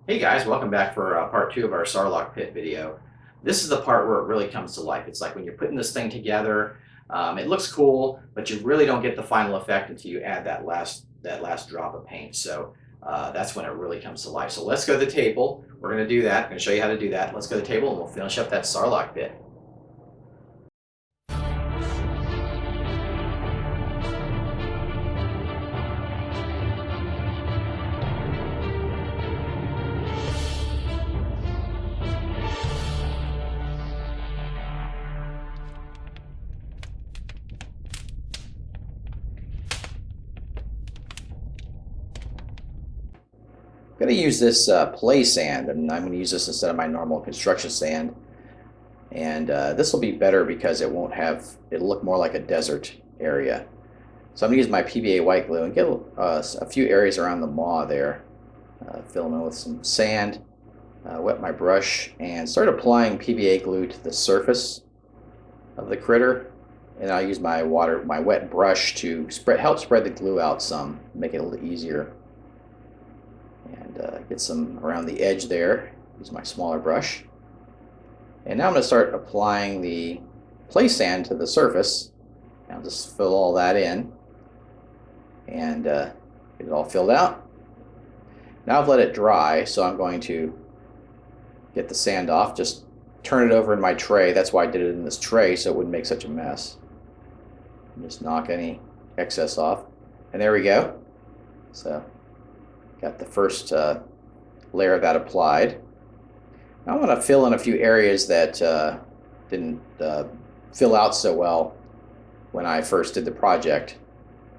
Hey guys, welcome back for part two of our Sarlacc pit video. This is the part where it really comes to life. It's like when you're putting this thing together, it looks cool, but you really don't get the final effect until you add that last drop of paint. So that's when it really comes to life. So let's go to the table. We're going to do that. I'm going to show you how to do that. Let's go to the table and we'll finish up that Sarlacc pit. I'm going to use this play sand, and I'm going to use this instead of my normal construction sand. And this will be better because it'll look more like a desert area. So I'm going to use my PVA white glue and get a few areas around the maw there. Fill them in with some sand, wet my brush, and start applying PVA glue to the surface of the critter. And I'll use my wet brush to help spread the glue out some, make it a little easier. And get some around the edge there. Use my smaller brush. And now I'm going to start applying the play sand to the surface. I'll just fill all that in and get it all filled out. Now I've let it dry, so I'm going to get the sand off, just turn it over in my tray. That's why I did it in this tray, so it wouldn't make such a mess. And just knock any excess off. And there we go. So got the first layer of that applied. Now I want to fill in a few areas that didn't fill out so well when I first did the project.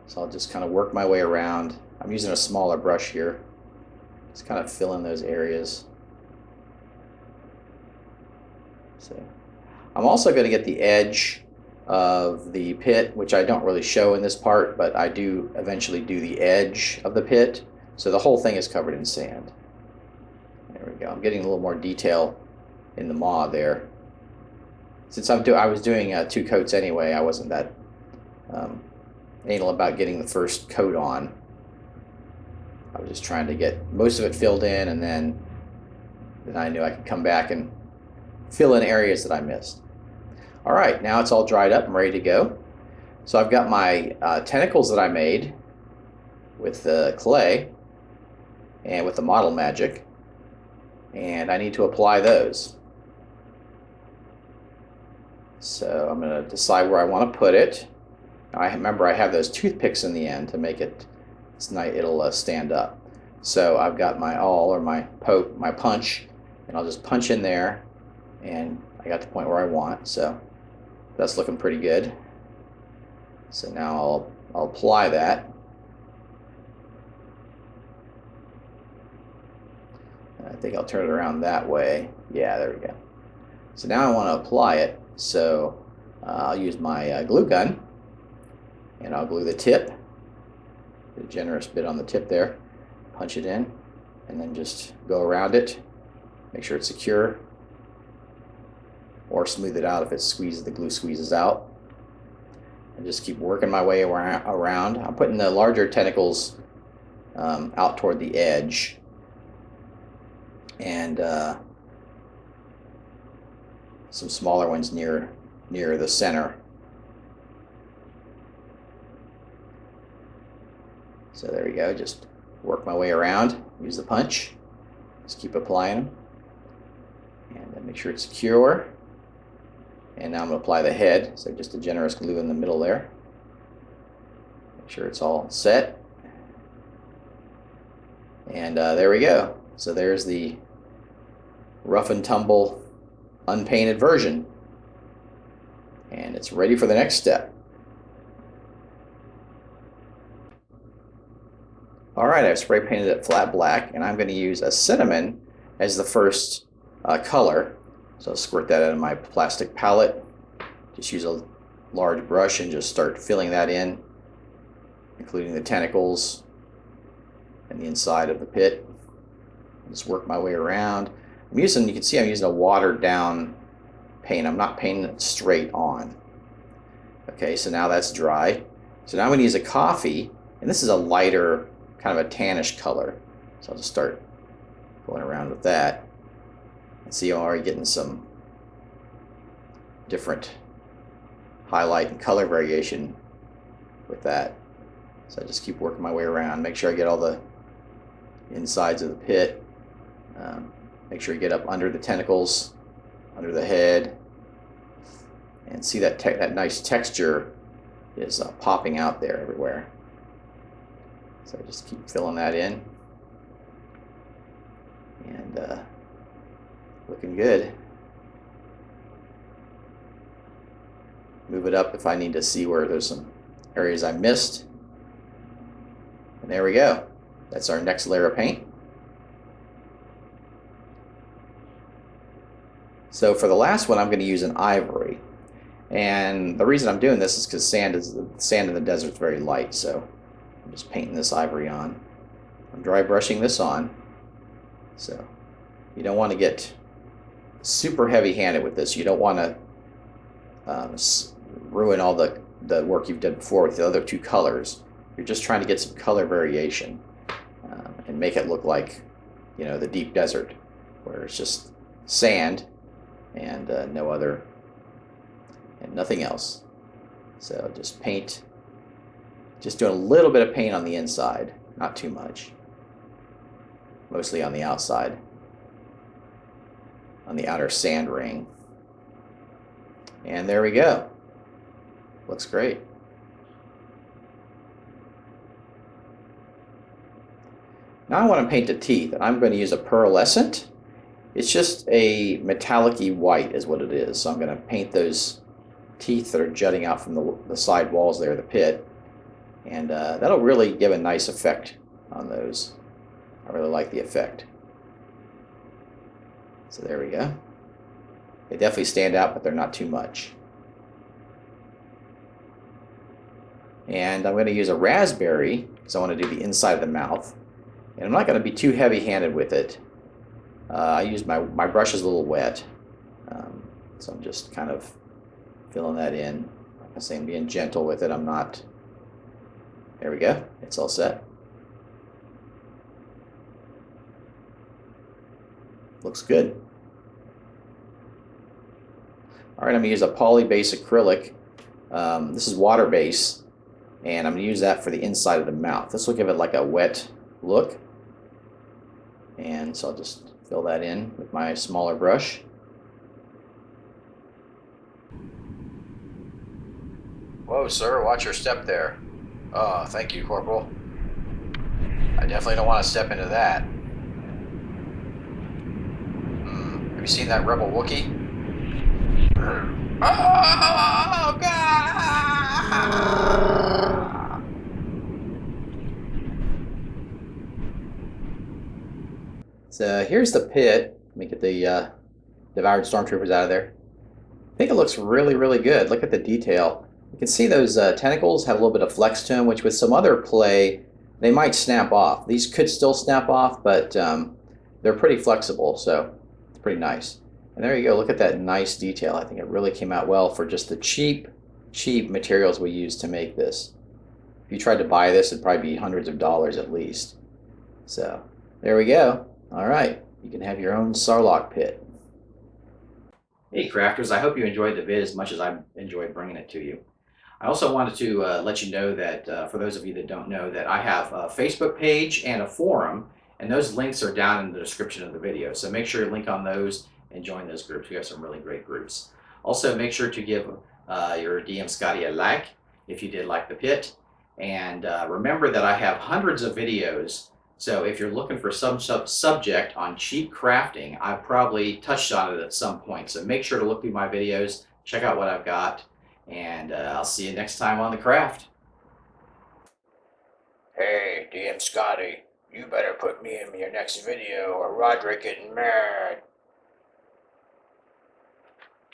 So I'll just kind of work my way around. I'm using a smaller brush here. Just kind of fill in those areas. So I'm also going to get the edge of the pit, which I don't really show in this part, but I do eventually do the edge of the pit. So the whole thing is covered in sand. There we go. I'm getting a little more detail in the maw there. Since I was doing 2 coats anyway, I wasn't that anal about getting the first coat on. I was just trying to get most of it filled in, and then I knew I could come back and fill in areas that I missed. All right, now it's all dried up. I'm ready to go. So I've got my tentacles that I made with the clay and with the model magic, and I need to apply those. So I'm going to decide where I want to put it. Now, remember I have those toothpicks in the end to make it it'll stand up. So I've got my awl, or my punch, and I'll just punch in there, and I got the point where I want. So that's looking pretty good. So now I'll apply that. I think I'll turn it around that way. Yeah, there we go. So now I want to apply it. So I'll use my glue gun, and I'll glue the tip. A generous bit on the tip there. Punch it in, and then just go around it. Make sure it's secure, or smooth it out if the glue squeezes out. And just keep working my way around. I'm putting the larger tentacles out toward the edge, and some smaller ones near the center. So there we go. Just work my way around. Use the punch. Just keep applying them, and then make sure it's secure. And now I'm going to apply the head. So just a generous glue in the middle there. Make sure it's all set. And there we go. So there's the rough and tumble unpainted version, and it's ready for the next step. Alright, I've spray painted it flat black, and I'm going to use a cinnamon as the first color. So I'll squirt that out of my plastic palette. Just use a large brush and just start filling that in, including the tentacles and the inside of the pit. Just work my way around. You can see I'm using a watered down paint. I'm not painting it straight on. Okay, so now that's dry. So now I'm going to use a coffee, and this is a lighter, kind of a tannish color. So I'll just start going around with that. And see, I'm already getting some different highlight and color variation with that. So I just keep working my way around, make sure I get all the insides of the pit. Make sure you get up under the tentacles, under the head, and see that that nice texture is popping out there everywhere. So I just keep filling that in, and looking good. Move it up if I need to see where there's some areas I missed. And there we go. That's our next layer of paint. So for the last one, I'm going to use an ivory. And the reason I'm doing this is because sand in the desert is very light. So I'm just painting this ivory on. I'm dry brushing this on. So you don't want to get super heavy-handed with this. You don't want to ruin all the work you've done before with the other two colors. You're just trying to get some color variation and make it look like, you know, the deep desert, where it's just sand and no other, and nothing else. So just paint, just doing a little bit of paint on the inside, not too much, mostly on the outside, on the outer sand ring. And there we go. Looks great. Now I want to paint the teeth, and I'm going to use a pearlescent. It's just a metallic-y white is what it is. So I'm going to paint those teeth that are jutting out from the side walls there of the pit. And that'll really give a nice effect on those. I really like the effect. So there we go. They definitely stand out, but they're not too much. And I'm going to use a raspberry because I want to do the inside of the mouth. And I'm not going to be too heavy-handed with it. I use my brush is a little wet, so I'm just kind of filling that in. Like I say, I'm being gentle with it. I'm not. There we go. It's all set. Looks good. All right, I'm going to use a poly base acrylic. This is water base, and I'm going to use that for the inside of the mouth. This will give it like a wet look. And so I'll just fill that in with my smaller brush. Whoa, sir, watch your step there. Oh, thank you, Corporal. I definitely don't want to step into that. Have you seen that rebel Wookiee? Oh, God! So here's the pit. Let me get the devoured stormtroopers out of there. I think it looks really, really good. Look at the detail. You can see those tentacles have a little bit of flex to them, which with some other play, they might snap off. These could still snap off, but they're pretty flexible, so it's pretty nice. And there you go. Look at that nice detail. I think it really came out well for just the cheap materials we used to make this. If you tried to buy this, it'd probably be hundreds of dollars at least. So there we go. All right, you can have your own Sarlacc pit. Hey crafters, I hope you enjoyed the vid as much as I enjoyed bringing it to you. I also wanted to let you know that for those of you that don't know, that I have a Facebook page and a forum, and those links are down in the description of the video. So make sure you link on those and join those groups. We have some really great groups. Also make sure to give your DM Scotty a like if you did like the pit. And remember that I have hundreds of videos. So if you're looking for some subject on cheap crafting, I've probably touched on it at some point. So make sure to look through my videos, check out what I've got, and I'll see you next time on The Craft. Hey, DM Scotty, you better put me in your next video or Roderick getting mad.